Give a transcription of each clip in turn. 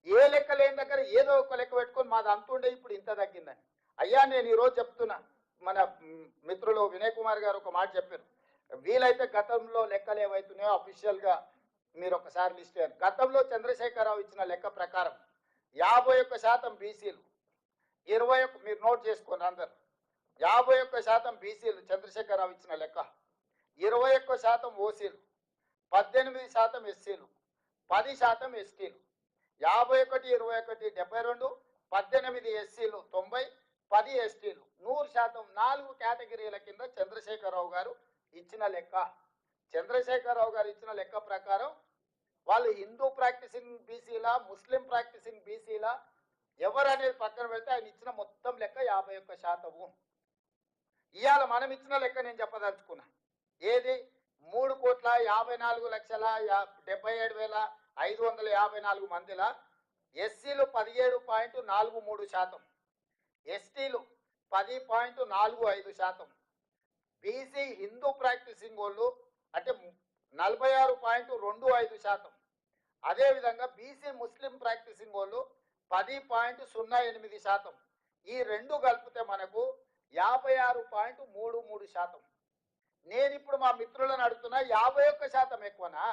ఏ లెక్క లేని దగ్గర ఏదో ఒక లెక్క పెట్టుకొని మాది అంతుండే ఇప్పుడు ఇంత తగ్గిందని. అయ్యా నేను ఈరోజు చెప్తున్నా, మన మిత్రులు వినయ్ కుమార్ గారు ఒక మాట చెప్పారు, వీలైతే గతంలో లెక్కలు ఏవైతున్నాయో అఫీషియల్గా మీరు ఒకసారి లిస్ట్ చేయాలి. గతంలో చంద్రశేఖరరావు ఇచ్చిన లెక్క ప్రకారం 51% బీసీలు, 21 మీరు నోట్ చేసుకోండి అందరు, 51% బీసీలు చంద్రశేఖరరావు ఇచ్చిన లెక్క, 21% ఓసీలు, 18% ఎస్సీలు, 10% ఎస్టీలు, 51, 21, 72, 18 ఎస్సీలు 90, 10 ఎస్టీలు 100%. 4 కేటగిరీల కింద చంద్రశేఖరరావు గారు ఇచ్చిన లెక్క. చంద్రశేఖరరావు గారు ఇచ్చిన లెక్క ప్రకారం వాళ్ళు హిందూ ప్రాక్టీసింగ్ బీసీలా, ముస్లిం ప్రాక్టీసింగ్ బీసీలా, ఎవరనేది పక్కన పెడితే ఆయన ఇచ్చిన మొత్తం లెక్క 51%. ఇవాళ మనం ఇచ్చిన లెక్క నేను చెప్పదలుచుకున్నా, ఏది 3,54,77,554 మందిలా ఎస్సీలు 17.43%, ఎస్టీలు 10.45%, బీసీ హిందూ ప్రాక్టీసింగ్ వాళ్ళు అంటే 46.25%, అదేవిధంగా బీసీ ముస్లిం ప్రాక్టీసింగ్ వాళ్ళు 10.08%. ఈ రెండు కలిపితే మనకు 56.33%. నేను ఇప్పుడు మా మిత్రులను అడుగుతున్నా, 51% ఎక్కువనా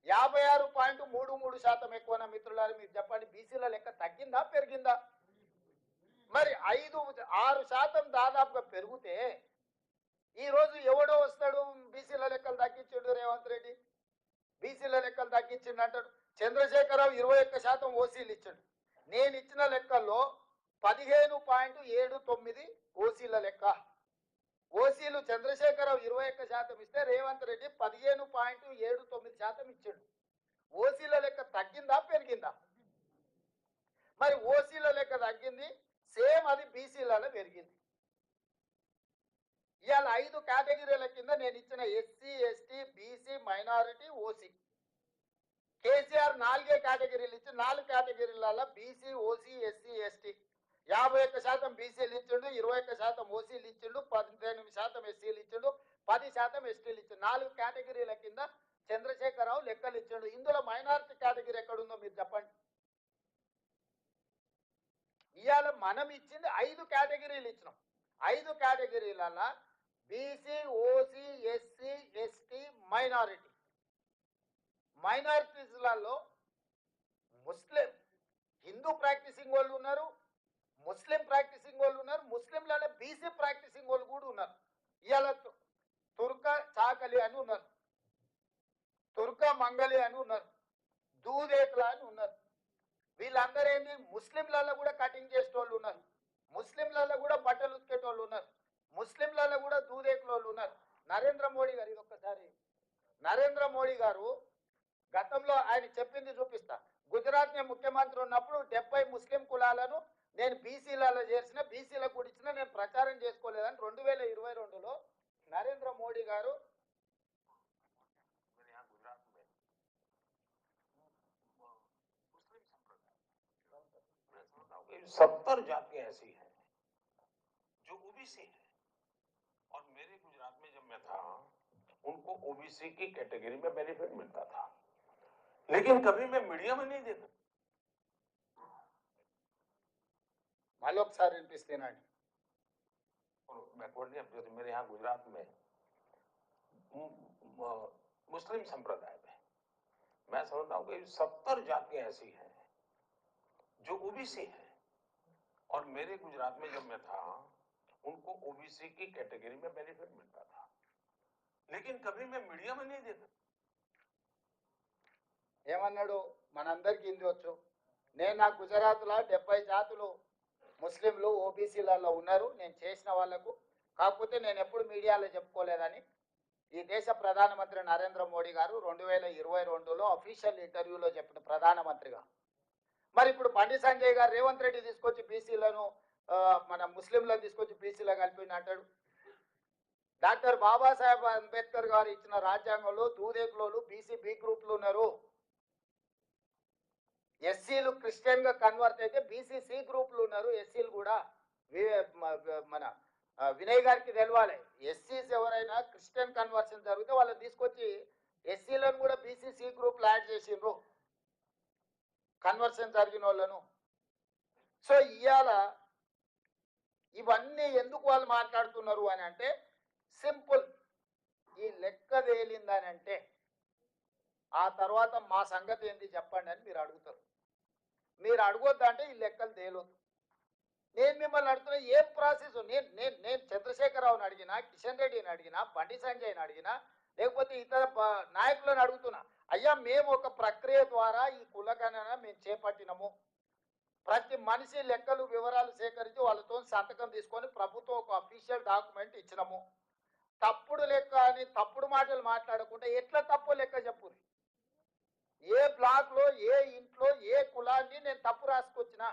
56.33% ఎక్కువనా? మిత్రులని మీరు చెప్పండి, బీసీల లెక్క తగ్గిందా పెరిగిందా? మరి 5-6% దాదాపుగా పెరిగితే ఈరోజు ఎవడో వస్తాడు బీసీల లెక్కలు తగ్గించిండు రేవంత్ రెడ్డి, బీసీల లెక్కలు తగ్గించిండు అంటాడు. చంద్రశేఖరరావు 21% ఓసీలు ఇచ్చాడు, నేను ఇచ్చిన లెక్కల్లో 15.79 ఓసీల లెక్క. ఓసీలు చంద్రశేఖరరావు 21% ఇస్తే రేవంత్ రెడ్డి 15.79% ఇచ్చాడు. ఓసీల లెక్క తగ్గిందా పెరిగిందా? మరి ఓసీల లెక్క తగ్గింది, సేమ్ అది బీసీలలో పెరిగింది. ఇవాళ 5 కేటగిరీల కింద నేను ఇచ్చిన SC, ST, BC, minority, OC, KCR 4 కేటగిరీలు ఇచ్చి 4 కేటగిరీలలో బీసీ, ఓసీ, ఎస్సీ, ఎస్టీ 51% బీసీలు ఇచ్చిండు, 21% ఓసీలు ఇచ్చిండు, 18% ఎస్సీలు ఇచ్చిండు, 10% ఎస్టీలు ఇచ్చిండు. 4 కేటగిరీల కింద చంద్రశేఖరరావు లెక్కలు ఇచ్చిండు. ఇందులో మైనారిటీ కేటగిరీ ఎక్కడుందో మీరు చెప్పండి. ఇవాళ మనం ఇచ్చింది 5 కేటగిరీలు ఇచ్చినాం. 5 కేటగిరీలలో BC, OC, SC, ST, minority. మైనారిటీస్లలో ముస్లిం, హిందూ ప్రాక్టీసింగ్ వాళ్ళు ఉన్నారు, ముస్లిం ప్రాక్టీసింగ్ వాళ్ళు ఉన్నారు, ముస్లింలలో బీసీ ప్రాక్టీసింగ్ వాళ్ళు కూడా ఉన్నారు. ఇవాళ తుర్క చాకలి అని ఉన్నారు, తుర్క మంగలి అని ఉన్నారు, దూదేకుల అని ఉన్నారు. వీళ్ళందరూ ఏంటి, ముస్లింలలో కూడా కటింగ్ చేసేటోళ్ళు ఉన్నారు, ముస్లింలలో కూడా బట్టలు ఉతికేటోళ్ళు ఉన్నారు, ముస్లింలలో కూడా దూదేకుల వాళ్ళు ఉన్నారు. నరేంద్ర మోడీ గారు, ఇది ఒక్కసారి నరేంద్ర మోడీ గారు గతంలో ఆయన చెప్పింది చూపిస్తా. గుజరాత్ ముఖ్యమంత్రి ఉన్నప్పుడు 70 ముస్లిం కులాలను నేను బీసీలలో చేర్చిన, బీసీలకు కూడా ఇచ్చిన, నేను ప్రచారం చేసుకోలేదని 2022లో నరేంద్ర మోడీ గారు 70 जातियां ऐसी हैं जो ओबीसी है, और मेरे गुजरात में जब मैं था उनको ओबीसी की कैटेगरी में बेनिफिट मिलता था, लेकिन कभी मैं मीडिया में नहीं देखा. మళ్ళొకసారి వినిపిస్తున్నాను. बैकवर्ड नहीं, जैसे मेरे यहाँ गुजरात में मुस्लिम संप्रदाय में मैं समझता हूँ कि 70 जातियां ऐसी हैं जो ओबीसी है, और मेरे गुजरात में जब मैं था उनको ओबीसी की कैटेगरी में बेनिफिट मिलता था, लेकिन कभी मैं मीडिया में नहीं देखा. ఏమన్నాడు, మనందరికీ హిందీ వచ్చు. నేను నా గుజరాత్లో 70 జాతులు ముస్లింలు ఓబీసీలలో ఉన్నారు, నేను చేసిన వాళ్లకు, కాకపోతే నేను ఎప్పుడు మీడియాలో చెప్పుకోలేదని ఈ దేశ ప్రధానమంత్రి నరేంద్ర మోడీ గారు 2022లో అఫీషియల్ ఇంటర్వ్యూలో చెప్పిన ప్రధానమంత్రిగా. మరి ఇప్పుడు బండి సంజయ్ గారు రేవంత్ రెడ్డి తీసుకొచ్చి బీసీలను, మన ముస్లింలను తీసుకొచ్చి బీసీలో కలిపి అంటాడు. డాక్టర్ బాబాసాహెబ్ అంబేద్కర్ గారు ఇచ్చిన రాజ్యాంగంలో దూదేకులోలు బీసీ బి గ్రూప్లు ఉన్నారు. ఎస్సీలు క్రిస్టియన్ గా కన్వర్ట్ అయితే బీసీ సి గ్రూప్లు ఉన్నారు, ఎస్సీలు కూడా. మన వినయ్ గారికి తెలవాలి, ఎస్సీస్ ఎవరైనా క్రిస్టియన్ కన్వర్షన్ జరిగితే వాళ్ళని తీసుకొచ్చి ఎస్సీలను కూడా బీసీ సి గ్రూప్లు యాడ్ చేసిండ్రు. కన్వర్షన్ జరిగిన వాళ్ళను. సో ఇవాళ ఇవన్నీ ఎందుకు వాళ్ళు మాట్లాడుతున్నారు అని అంటే సింపుల్, ఈ లెక్క తేలిందని అంటే ఆ తర్వాత మా సంగతి ఏంది చెప్పండి అని మీరు అడుగుతారు. మీరు అడగొద్దంటే ఈ లెక్కలు తేలొద్దు. నేను మిమ్మల్ని అడుగుతున్నా ఏం ప్రాసెస్. నేను నేను నేను చంద్రశేఖరరావుని అడిగినా, కిషన్ రెడ్డిని అడిగినా, బండి సంజయ్ని అడిగినా, లేకపోతే ఇతర నాయకులను అడుగుతున్నా, అయ్యా మేము ఒక ప్రక్రియ ద్వారా ఈ కులగణన మేము చేపట్టినము. ప్రతి మనిషి లెక్కలు వివరాలు సేకరించి వాళ్ళతో సంతకం తీసుకొని ప్రభుత్వం ఒక అఫీషియల్ డాక్యుమెంట్ ఇచ్చినము. తప్పుడు లెక్క అని తప్పుడు మాటలు మాట్లాడకుండా ఎట్లా తప్పు లెక్క చెప్పుర్రి. ఏ బ్లాక్ లో ఏ ఇంట్లో ఏ కులాన్ని నేను తప్పు రాసుకొచ్చినా